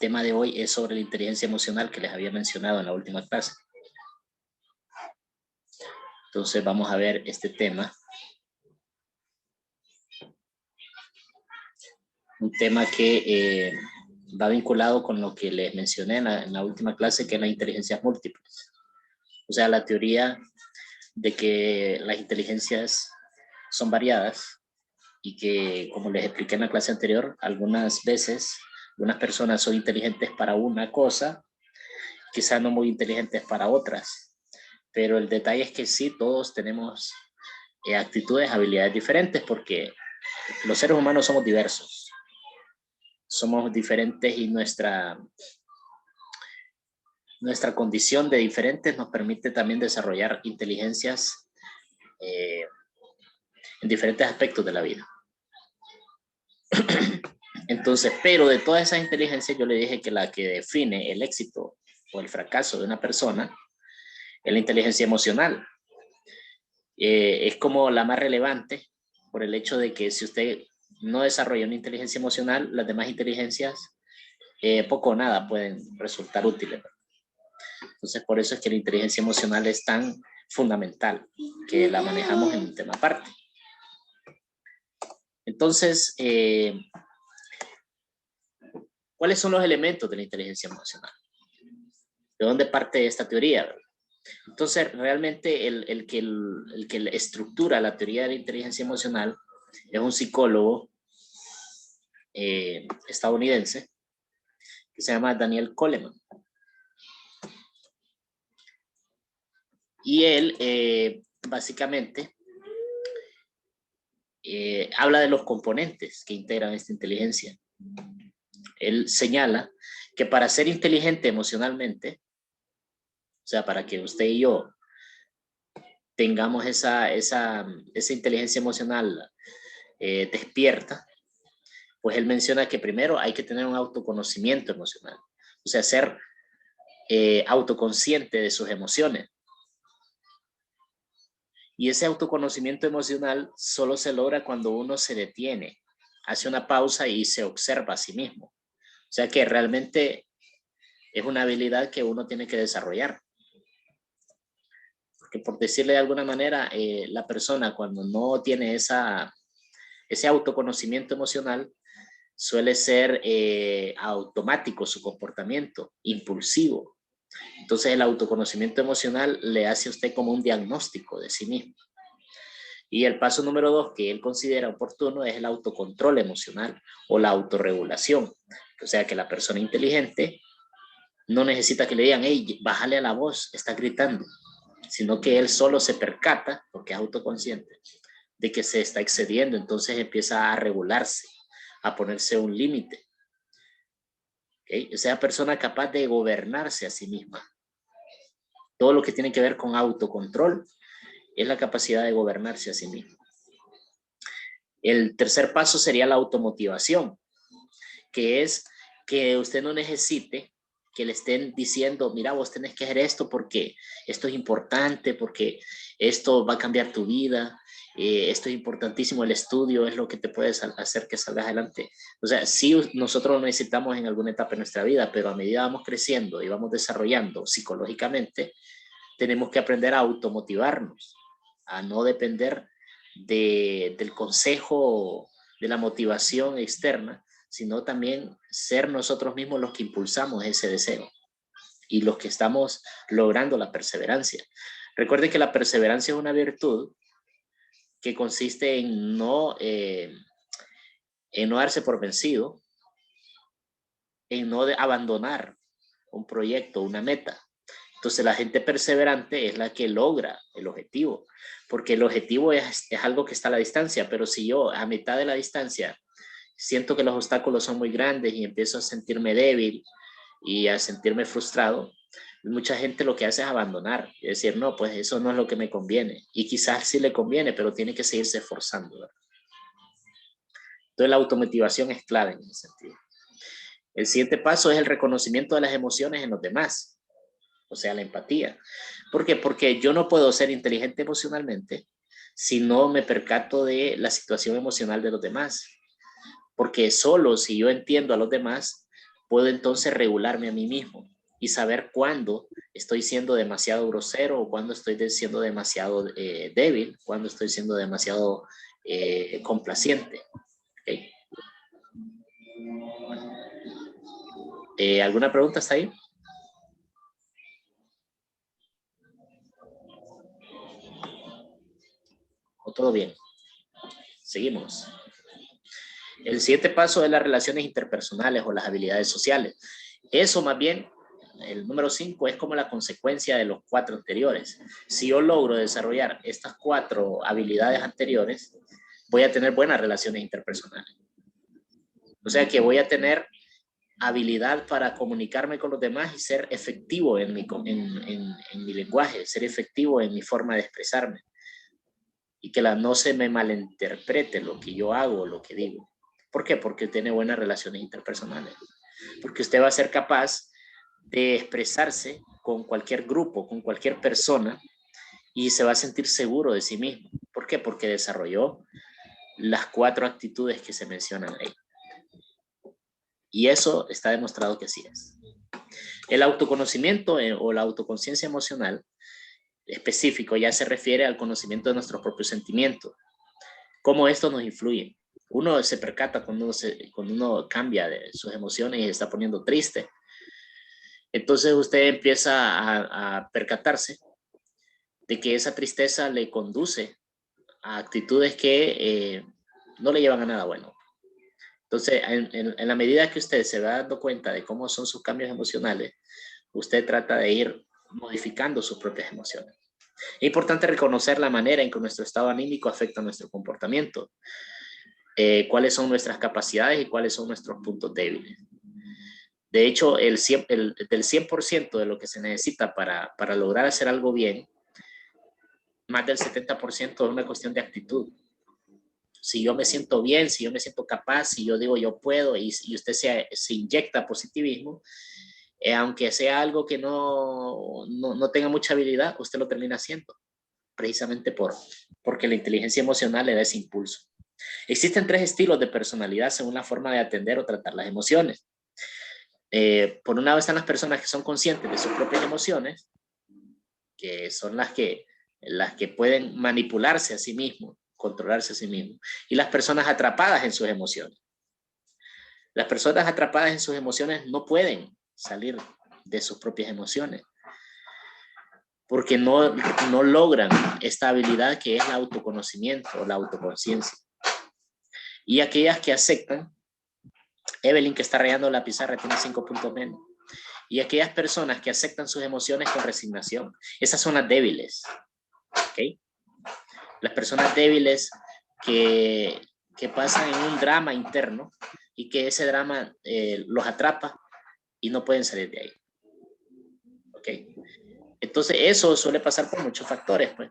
tema de hoy es sobre la inteligencia emocional que les había mencionado en la última clase. Entonces vamos a ver este tema. Un tema que va vinculado con lo que les mencioné en la última clase, que es la inteligencia múltiples. O sea, la teoría de que las inteligencias son variadas y que, como les expliqué en la clase anterior, algunas veces algunas personas son inteligentes para una cosa, quizás no muy inteligentes para otras, pero el detalle es que sí, todos tenemos actitudes, habilidades diferentes, porque los seres humanos somos diversos, somos diferentes y nuestra condición de diferentes nos permite también desarrollar inteligencias en diferentes aspectos de la vida. Entonces, pero de todas esas inteligencias yo le dije que la que define el éxito o el fracaso de una persona es la inteligencia emocional. Es como la más relevante por el hecho de que si usted no desarrolla una inteligencia emocional, las demás inteligencias poco o nada pueden resultar útiles. Entonces, por eso es que la inteligencia emocional es tan fundamental, que la manejamos en un tema aparte. Entonces, ¿cuáles son los elementos de la inteligencia emocional? ¿De dónde parte esta teoría? Entonces, realmente el que estructura la teoría de la inteligencia emocional es un psicólogo estadounidense que se llama Daniel Goleman. Y él básicamente habla de los componentes que integran esta inteligencia. Él señala que para ser inteligente emocionalmente, o sea, para que usted y yo tengamos esa inteligencia emocional despierta, pues él menciona que primero hay que tener un autoconocimiento emocional, o sea, ser autoconsciente de sus emociones. Y ese autoconocimiento emocional solo se logra cuando uno se detiene, hace una pausa y se observa a sí mismo. O sea que realmente es una habilidad que uno tiene que desarrollar. Porque por decirle de alguna manera, la persona cuando no tiene ese autoconocimiento emocional, suele ser automático su comportamiento, impulsivo. Entonces el autoconocimiento emocional le hace a usted como un diagnóstico de sí mismo. Y el paso número 2 que él considera oportuno es el autocontrol emocional o la autorregulación. O sea que la persona inteligente no necesita que le digan, hey, bájale a la voz, está gritando, sino que él solo se percata, porque es autoconsciente, de que se está excediendo, entonces empieza a regularse, a ponerse un límite. ¿Okay? O sea, persona capaz de gobernarse a sí misma. Todo lo que tiene que ver con autocontrol es la capacidad de gobernarse a sí mismo. El tercer paso sería la automotivación, que es que usted no necesite que le estén diciendo, mira, vos tenés que hacer esto porque esto es importante, porque esto va a cambiar tu vida, esto es importantísimo, el estudio es lo que te puede hacer que salgas adelante. O sea, sí nosotros lo necesitamos en alguna etapa de nuestra vida, pero a medida vamos creciendo y vamos desarrollando psicológicamente, tenemos que aprender a automotivarnos, a no depender del consejo, de la motivación externa, sino también ser nosotros mismos los que impulsamos ese deseo y los que estamos logrando la perseverancia. Recuerden que la perseverancia es una virtud que consiste en no darse por vencido, en no abandonar un proyecto, una meta. Entonces la gente perseverante es la que logra el objetivo, porque el objetivo es algo que está a la distancia, pero si yo a mitad de la distancia siento que los obstáculos son muy grandes y empiezo a sentirme débil y a sentirme frustrado, mucha gente lo que hace es abandonar y decir, no, pues eso no es lo que me conviene. Y quizás sí le conviene, pero tiene que seguirse esforzando, ¿verdad? Entonces la automotivación es clave en ese sentido. El siguiente paso es el reconocimiento de las emociones en los demás, o sea, la empatía. ¿Por qué? Porque yo no puedo ser inteligente emocionalmente si no me percato de la situación emocional de los demás. Porque solo si yo entiendo a los demás, puedo entonces regularme a mí mismo y saber cuándo estoy siendo demasiado grosero o cuándo estoy siendo demasiado débil, cuándo estoy siendo demasiado complaciente. ¿Okay? ¿Alguna pregunta hasta ahí? ¿O todo bien? Seguimos. El siguiente paso es las relaciones interpersonales o las habilidades sociales. Eso más bien, el número 5 es como la consecuencia de los 4 anteriores. Si yo logro desarrollar estas 4 habilidades anteriores, voy a tener buenas relaciones interpersonales. O sea que voy a tener habilidad para comunicarme con los demás y ser efectivo en mi lenguaje, ser efectivo en mi forma de expresarme. Y que no se me malinterprete lo que yo hago o lo que digo. ¿Por qué? Porque tiene buenas relaciones interpersonales. Porque usted va a ser capaz de expresarse con cualquier grupo, con cualquier persona, y se va a sentir seguro de sí mismo. ¿Por qué? Porque desarrolló las 4 actitudes que se mencionan ahí. Y eso está demostrado que así es. El autoconocimiento o la autoconciencia emocional específico ya se refiere al conocimiento de nuestros propios sentimientos. ¿Cómo esto nos influye? Uno se percata cuando uno cambia de sus emociones y se está poniendo triste. Entonces usted empieza a percatarse de que esa tristeza le conduce a actitudes que no le llevan a nada bueno. Entonces, en la medida que usted se va dando cuenta de cómo son sus cambios emocionales, usted trata de ir modificando sus propias emociones. Es importante reconocer la manera en que nuestro estado anímico afecta nuestro comportamiento, cuáles son nuestras capacidades y cuáles son nuestros puntos débiles. De hecho, del 100% de lo que se necesita para lograr hacer algo bien, más del 70% es una cuestión de actitud. Si yo me siento bien, si yo me siento capaz, si yo digo yo puedo y usted se inyecta positivismo, aunque sea algo que no tenga mucha habilidad, usted lo termina haciendo, precisamente porque la inteligencia emocional le da ese impulso. Existen 3 estilos de personalidad según la forma de atender o tratar las emociones. Por un lado están las personas que son conscientes de sus propias emociones, que son las que pueden manipularse a sí mismos, controlarse a sí mismos, y las personas atrapadas en sus emociones. Las personas atrapadas en sus emociones no pueden salir de sus propias emociones porque no logran esta habilidad que es el autoconocimiento o la autoconciencia. Y aquellas que aceptan, Evelyn que está rayando la pizarra tiene 5 puntos menos. Y aquellas personas que aceptan sus emociones con resignación, esas son las débiles. ¿Okay? Las personas débiles que pasan en un drama interno y que ese drama los atrapa y no pueden salir de ahí. ¿Ok? Entonces eso suele pasar por muchos factores, pues,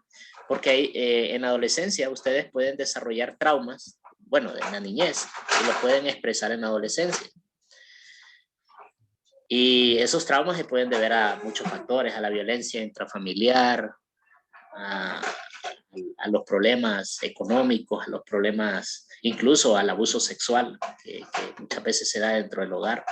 porque en la adolescencia ustedes pueden desarrollar traumas, bueno, de la niñez, y lo pueden expresar en la adolescencia. Y esos traumas se pueden deber a muchos factores, a la violencia intrafamiliar, a los problemas económicos, a los problemas, incluso al abuso sexual, que muchas veces se da dentro del hogar.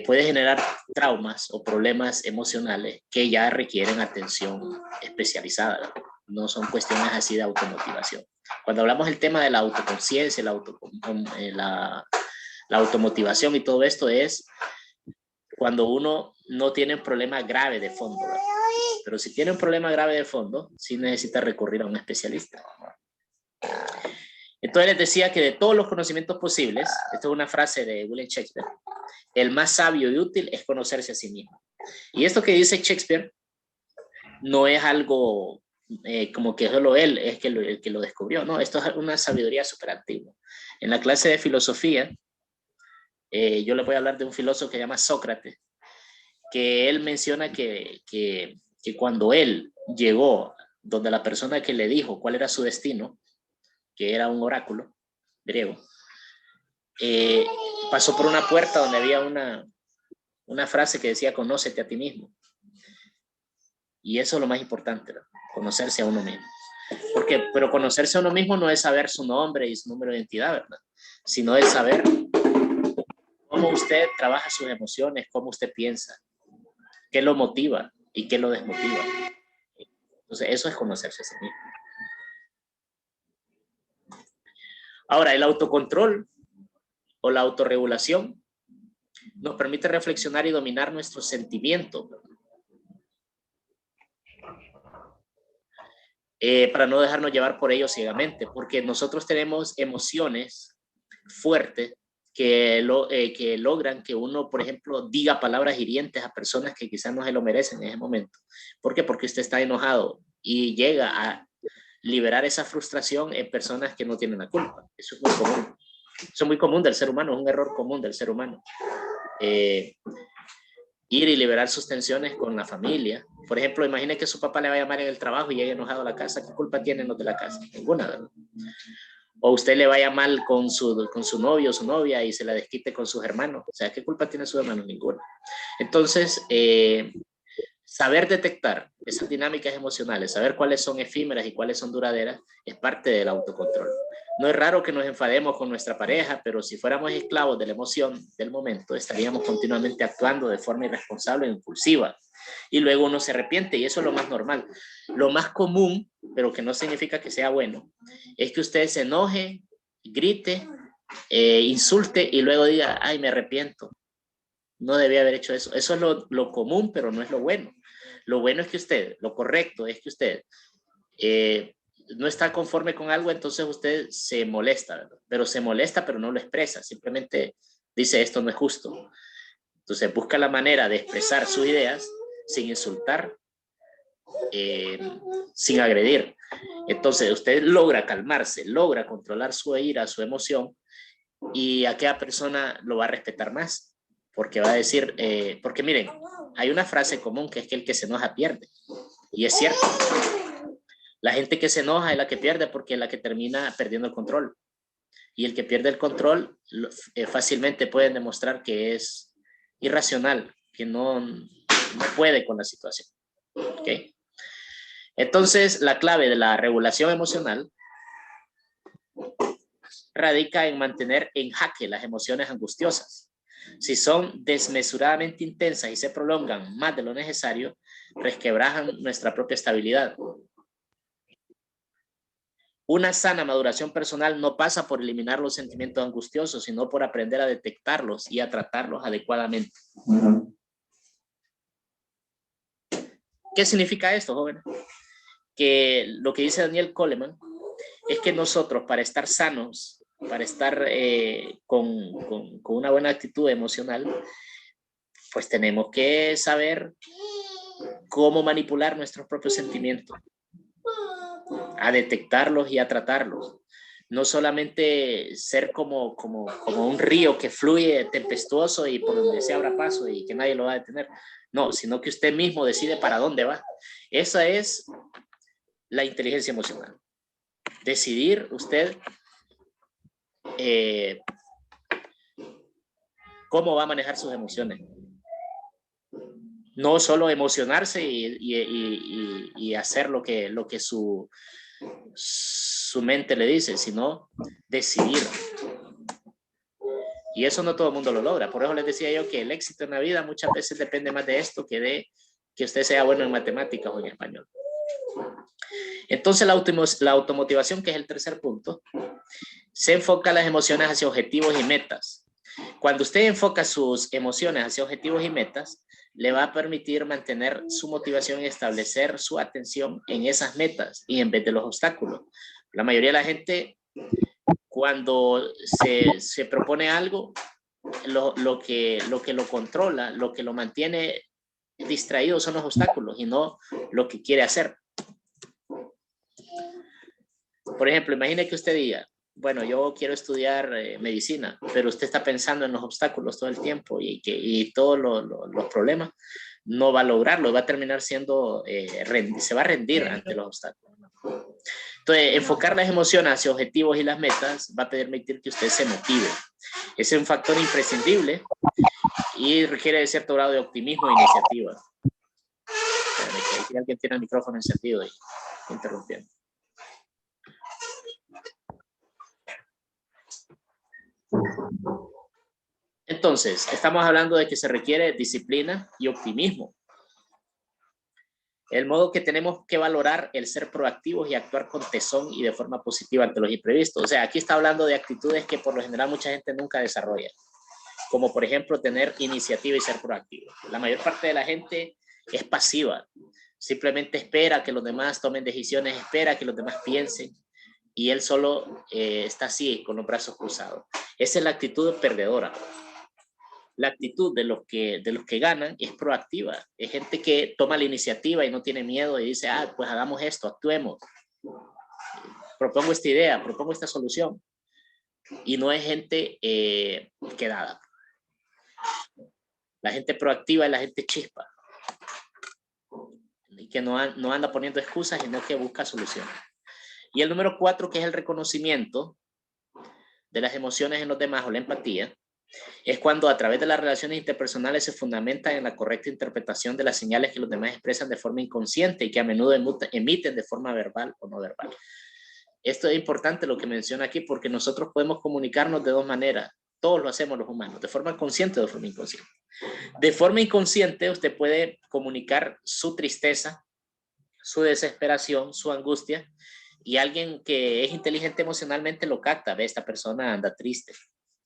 Puede generar traumas o problemas emocionales que ya requieren atención especializada. No son cuestiones así de automotivación. Cuando hablamos del tema de la autoconciencia, la automotivación y todo esto es cuando uno no tiene un problema grave de fondo, ¿verdad? Pero si tiene un problema grave de fondo, sí necesita recurrir a un especialista. Entonces les decía que de todos los conocimientos posibles, esta es una frase de William Shakespeare, el más sabio y útil es conocerse a sí mismo. Y esto que dice Shakespeare no es algo como que solo él es el que lo descubrió, no, esto es una sabiduría súper antigua. En la clase de filosofía, yo le voy a hablar de un filósofo que se llama Sócrates, que él menciona que cuando él llegó donde la persona que le dijo cuál era su destino, que era un oráculo griego, pasó por una puerta donde había una frase que decía conócete a ti mismo. Y eso es lo más importante, ¿no? Conocerse a uno mismo. Pero conocerse a uno mismo no es saber su nombre y su número de identidad, ¿verdad? Sino es saber cómo usted trabaja sus emociones, cómo usted piensa, qué lo motiva y qué lo desmotiva. Entonces, eso es conocerse a sí mismo. Ahora, el autocontrol o la autorregulación nos permite reflexionar y dominar nuestros sentimientos. Para no dejarnos llevar por ellos ciegamente, porque nosotros tenemos emociones fuertes que logran que uno, por ejemplo, diga palabras hirientes a personas que quizás no se lo merecen en ese momento. ¿Por qué? Porque usted está enojado y llega a liberar esa frustración en personas que no tienen la culpa. Eso es muy común. Eso es muy común del ser humano, es un error común del ser humano. Ir y liberar sus tensiones con la familia. Por ejemplo, imagine que su papá le va a llamar en el trabajo y llegue enojado a la casa. ¿Qué culpa tienen los de la casa? Ninguna, ¿verdad? O usted le vaya mal con su novio o su novia y se la desquite con sus hermanos. O sea, ¿qué culpa tiene sus hermanos? Ninguna. Entonces, saber detectar esas dinámicas emocionales, saber cuáles son efímeras y cuáles son duraderas, es parte del autocontrol. No es raro que nos enfademos con nuestra pareja, pero si fuéramos esclavos de la emoción del momento, estaríamos continuamente actuando de forma irresponsable e impulsiva. Y luego uno se arrepiente, y eso es lo más normal. Lo más común, pero que no significa que sea bueno, es que usted se enoje, grite, insulte y luego diga, ay, me arrepiento. No debía haber hecho eso. Eso es lo común, pero no es lo bueno. Lo bueno es que usted, lo correcto es que usted no está conforme con algo, entonces usted se molesta, ¿verdad? Pero se molesta, pero no lo expresa. Simplemente dice, esto no es justo. Entonces busca la manera de expresar sus ideas sin insultar, sin agredir. Entonces usted logra calmarse, logra controlar su ira, su emoción, y aquella persona lo va a respetar más. Porque va a decir, porque miren, hay una frase común que es que el que se enoja pierde. Y es cierto. La gente que se enoja es la que pierde porque es la que termina perdiendo el control. Y el que pierde el control fácilmente pueden demostrar que es irracional, que no puede con la situación. ¿Okay? Entonces, la clave de la regulación emocional radica en mantener en jaque las emociones angustiosas. Si son desmesuradamente intensas y se prolongan más de lo necesario, resquebrajan nuestra propia estabilidad. Una sana maduración personal no pasa por eliminar los sentimientos angustiosos, sino por aprender a detectarlos y a tratarlos adecuadamente. ¿Qué significa esto, jóvenes? Que lo que dice Daniel Coleman es que nosotros, para estar sanos, para estar con una buena actitud emocional, pues tenemos que saber cómo manipular nuestros propios sentimientos, a detectarlos y a tratarlos. No solamente ser como un río que fluye tempestuoso y por donde se abra paso y que nadie lo va a detener. No, sino que usted mismo decide para dónde va. Esa es la inteligencia emocional. Decidir usted cómo va a manejar sus emociones. No solo emocionarse y hacer lo que su mente le dice, sino decidir. Y eso no todo el mundo lo logra. Por eso les decía yo que el éxito en la vida muchas veces depende más de esto que de que usted sea bueno en matemáticas o en español. Entonces la automotivación, que es el tercer punto, se enfoca las emociones hacia objetivos y metas. Cuando usted enfoca sus emociones hacia objetivos y metas, le va a permitir mantener su motivación y establecer su atención en esas metas y en vez de los obstáculos. La mayoría de la gente, cuando se propone algo, lo que lo controla, lo que lo mantiene distraído son los obstáculos y no lo que quiere hacer. Por ejemplo, imagine que usted diga, bueno, yo quiero estudiar medicina, pero usted está pensando en los obstáculos todo el tiempo y todos los problemas, no va a lograrlo, va a terminar siendo, se va a rendir ante los obstáculos. Entonces, enfocar las emociones hacia objetivos y las metas va a permitir que usted se motive. Ese es un factor imprescindible y requiere de cierto grado de optimismo e iniciativa. Aquí alguien tiene el micrófono encendido y interrumpiendo. Entonces, estamos hablando de que se requiere disciplina y optimismo. El modo que tenemos que valorar el ser proactivos y actuar con tesón y de forma positiva ante los imprevistos. O sea, aquí está hablando de actitudes que por lo general mucha gente nunca desarrolla, como por ejemplo tener iniciativa y ser proactivo. La mayor parte de la gente es pasiva, simplemente espera que los demás tomen decisiones, espera que los demás piensen y él solo está así con los brazos cruzados. Esa es la actitud perdedora. La actitud de los que ganan es proactiva. Es gente que toma la iniciativa y no tiene miedo y dice, pues hagamos esto, actuemos. Propongo esta idea, propongo esta solución. Y no es gente quedada. La gente proactiva es la gente chispa. Y que no anda poniendo excusas, sino que busca soluciones. Y el número 4, que es el reconocimiento de las emociones en los demás o la empatía, es cuando a través de las relaciones interpersonales se fundamentan en la correcta interpretación de las señales que los demás expresan de forma inconsciente y que a menudo emiten de forma verbal o no verbal. Esto es importante lo que menciona aquí porque nosotros podemos comunicarnos de dos maneras. Todos lo hacemos los humanos, de forma consciente o de forma inconsciente. De forma inconsciente usted puede comunicar su tristeza, su desesperación, su angustia, y alguien que es inteligente emocionalmente lo capta. Ve, esta persona anda triste,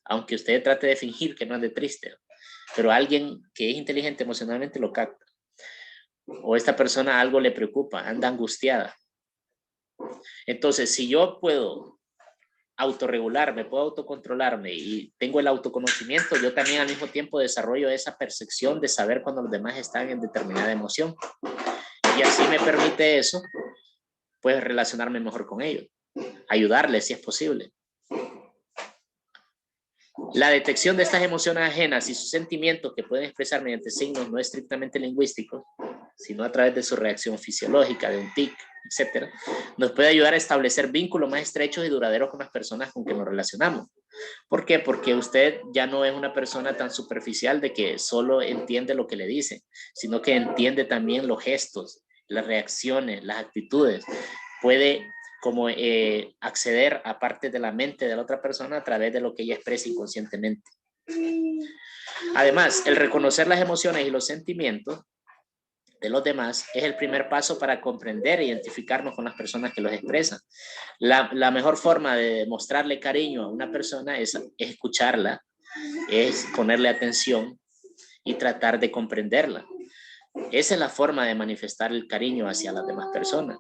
aunque usted trate de fingir que no ande triste, pero alguien que es inteligente emocionalmente lo capta. O esta persona algo le preocupa, anda angustiada. Entonces, si yo puedo autorregularme, puedo autocontrolarme y tengo el autoconocimiento, yo también al mismo tiempo desarrollo esa percepción de saber cuando los demás están en determinada emoción. Y así me permite eso, pues relacionarme mejor con ellos, ayudarles si es posible. La detección de estas emociones ajenas y sus sentimientos que pueden expresar mediante signos no estrictamente lingüísticos, sino a través de su reacción fisiológica, de un tic, etc., nos puede ayudar a establecer vínculos más estrechos y duraderos con las personas con que nos relacionamos. ¿Por qué? Porque usted ya no es una persona tan superficial de que solo entiende lo que le dicen, sino que entiende también los gestos, las reacciones, las actitudes. Puede como acceder a partes de la mente de la otra persona a través de lo que ella expresa inconscientemente. Además, el reconocer las emociones y los sentimientos de los demás es el primer paso para comprender e identificarnos con las personas que los expresan. La mejor forma de mostrarle cariño a una persona es escucharla, es ponerle atención y tratar de comprenderla. Esa es la forma de manifestar el cariño hacia las demás personas.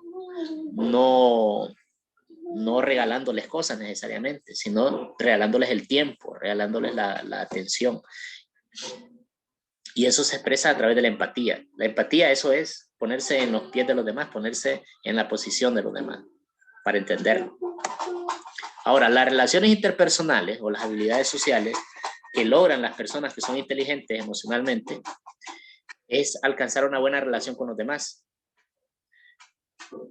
No regalándoles cosas necesariamente, sino regalándoles el tiempo, regalándoles la atención. Y eso se expresa a través de la empatía. La empatía, eso es ponerse en los pies de los demás, ponerse en la posición de los demás, para entenderlo. Ahora, las relaciones interpersonales o las habilidades sociales que logran las personas que son inteligentes emocionalmente es alcanzar una buena relación con los demás.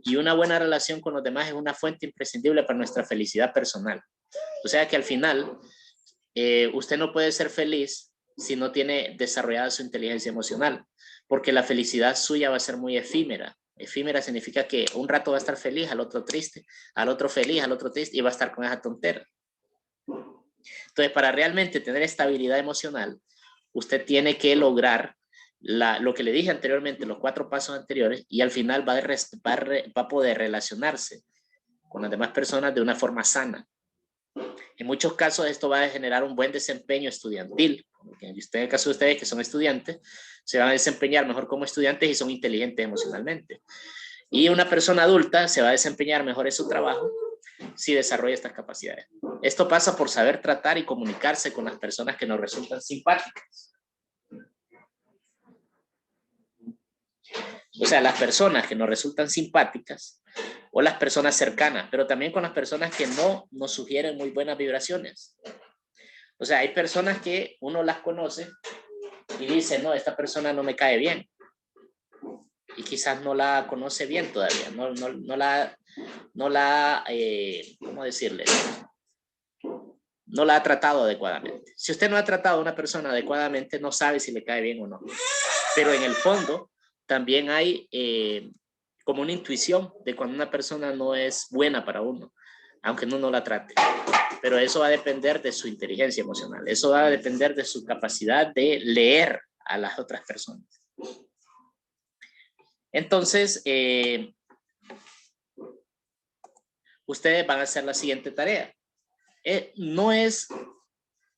Y una buena relación con los demás es una fuente imprescindible para nuestra felicidad personal. O sea que al final, usted no puede ser feliz si no tiene desarrollada su inteligencia emocional, porque la felicidad suya va a ser muy efímera. Efímera significa que un rato va a estar feliz, al otro triste, al otro feliz, al otro triste, y va a estar con esa tontera. Entonces, para realmente tener estabilidad emocional, usted tiene que lograr lo que le dije anteriormente, los 4 pasos anteriores, y al final va a poder relacionarse con las demás personas de una forma sana. En muchos casos esto va a generar un buen desempeño estudiantil. En el caso de ustedes que son estudiantes, se van a desempeñar mejor como estudiantes y son inteligentes emocionalmente. Y una persona adulta se va a desempeñar mejor en su trabajo si desarrolla estas capacidades. Esto pasa por saber tratar y comunicarse con las personas que nos resultan simpáticas. O sea, las personas que nos resultan simpáticas o las personas cercanas, pero también con las personas que no nos sugieren muy buenas vibraciones. O sea, hay personas que uno las conoce y dice, no, esta persona no me cae bien. Y quizás no la conoce bien todavía, no la ¿cómo decirle? No la ha tratado adecuadamente. Si usted no ha tratado a una persona adecuadamente, no sabe si le cae bien o no. Pero en el fondo también hay como una intuición de cuando una persona no es buena para uno, aunque uno no la trate. pero eso va a depender de su inteligencia emocional. Eso va a depender de su capacidad de leer a las otras personas. Entonces, ustedes van a hacer la siguiente tarea. No es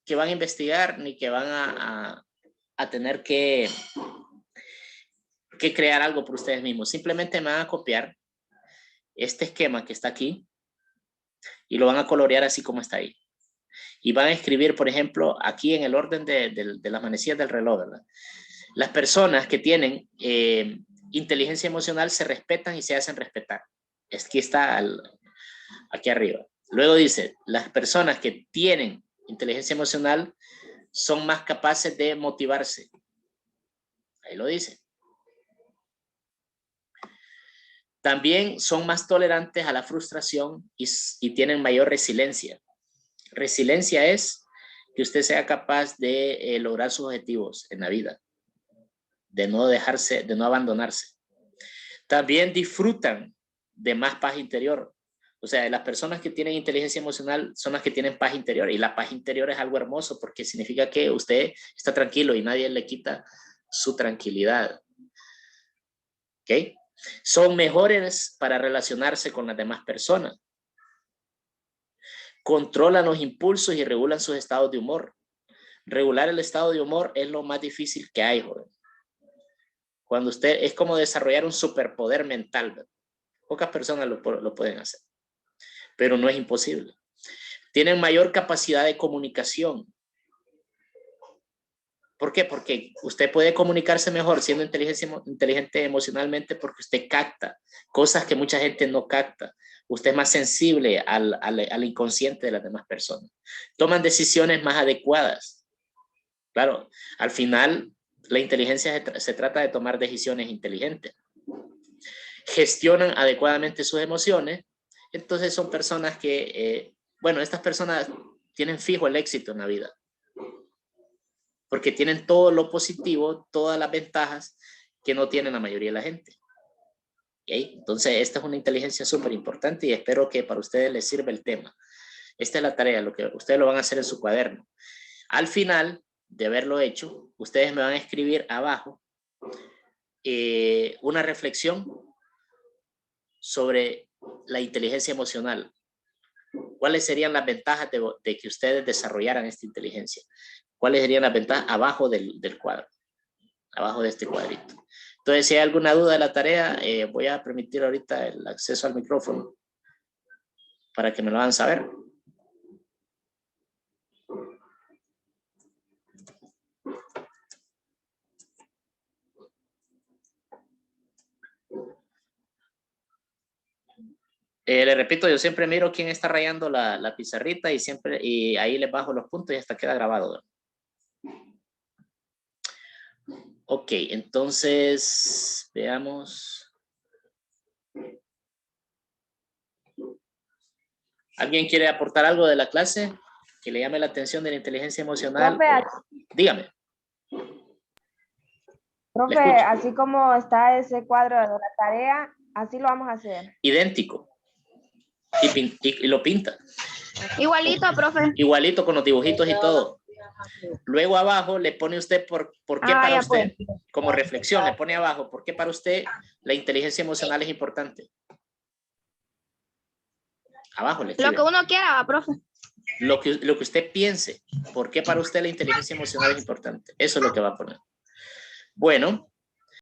que van a investigar ni que van a tener que crear algo por ustedes mismos. Simplemente me van a copiar este esquema que está aquí y lo van a colorear así como está ahí. Y van a escribir, por ejemplo, aquí en el orden de las manecillas del reloj, ¿verdad? Las personas que tienen inteligencia emocional se respetan y se hacen respetar. Aquí está aquí arriba. Luego dice, las personas que tienen inteligencia emocional son más capaces de motivarse. Ahí lo dice. También son más tolerantes a la frustración y tienen mayor resiliencia. Resiliencia es que usted sea capaz de lograr sus objetivos en la vida, de no dejarse, de no abandonarse. También disfrutan de más paz interior. O sea, las personas que tienen inteligencia emocional son las que tienen paz interior, y la paz interior es algo hermoso porque significa que usted está tranquilo y nadie le quita su tranquilidad. ¿Ok? Son mejores para relacionarse con las demás personas. Controlan los impulsos y regulan sus estados de humor. Regular el estado de humor es lo más difícil que hay, joven. Cuando usted, es como desarrollar un superpoder mental, ¿verdad? Pocas personas lo pueden hacer, pero no es imposible. Tienen mayor capacidad de comunicación. ¿Por qué? Porque usted puede comunicarse mejor siendo inteligente emocionalmente, porque usted capta cosas que mucha gente no capta. Usted es más sensible al inconsciente de las demás personas. Toman decisiones más adecuadas. Claro, al final la inteligencia se trata de tomar decisiones inteligentes. Gestionan adecuadamente sus emociones. Entonces son personas que, bueno, estas personas tienen fijo el éxito en la vida, porque tienen todo lo positivo, todas las ventajas que no tiene la mayoría de la gente. ¿Okay? Entonces, esta es una inteligencia súper importante y espero que para ustedes les sirva el tema. Esta es la tarea, lo que ustedes lo van a hacer en su cuaderno. Al final de haberlo hecho, ustedes me van a escribir abajo una reflexión sobre la inteligencia emocional. ¿Cuáles serían las ventajas de que ustedes desarrollaran esta inteligencia? ¿Cuáles serían las ventajas abajo del cuadro? Abajo de este cuadrito. Entonces, si hay alguna duda de la tarea, voy a permitir ahorita el acceso al micrófono para que me lo hagan saber. Le repito, yo siempre miro quién está rayando la pizarrita y ahí les bajo los puntos y hasta queda grabado. Ok, entonces veamos. ¿Alguien quiere aportar algo de la clase que le llame la atención de la inteligencia emocional? Dígame. Profe, así como está ese cuadro de la tarea, así lo vamos a hacer. Idéntico. Y lo pinta. Igualito, profe. Igualito con los dibujitos y todo. Luego abajo le pone usted por qué para usted, pues, como reflexión, le pone abajo por qué para usted la inteligencia emocional es importante. Abajo le escribe. Lo que uno quiera, profe. Lo que usted piense, por qué para usted la inteligencia emocional es importante. Eso es lo que va a poner. Bueno,